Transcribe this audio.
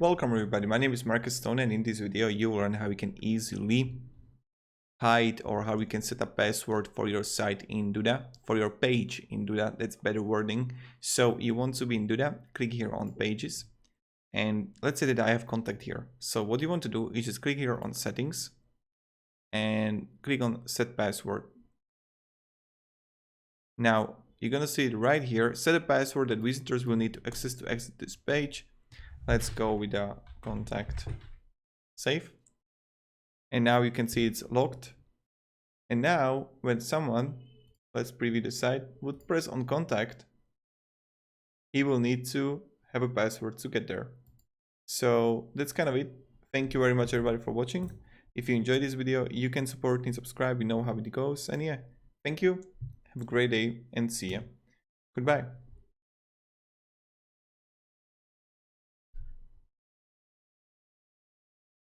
welcome everybody. My name is Marcus Stone, and in this video you will learn how you can easily hide or how you can set a password for your site in Duda, for your page in Duda. That's better wording. So you want to be in Duda, click here on pages, and let's say that I have contact here. So what you want to do is just click here on settings and click on set password. Now you're gonna see it right here, set a password that visitors will need to access to exit this page. Let's go with the contact save. And now you can see it's locked. And now when someone, let's preview the site, would press on contact, he will need to have a password to get there. So that's kind of it. Thank you very much everybody for watching. If you enjoyed this video, you can support and subscribe. You know how it goes. And yeah, thank you. Have a great day and see ya. Goodbye.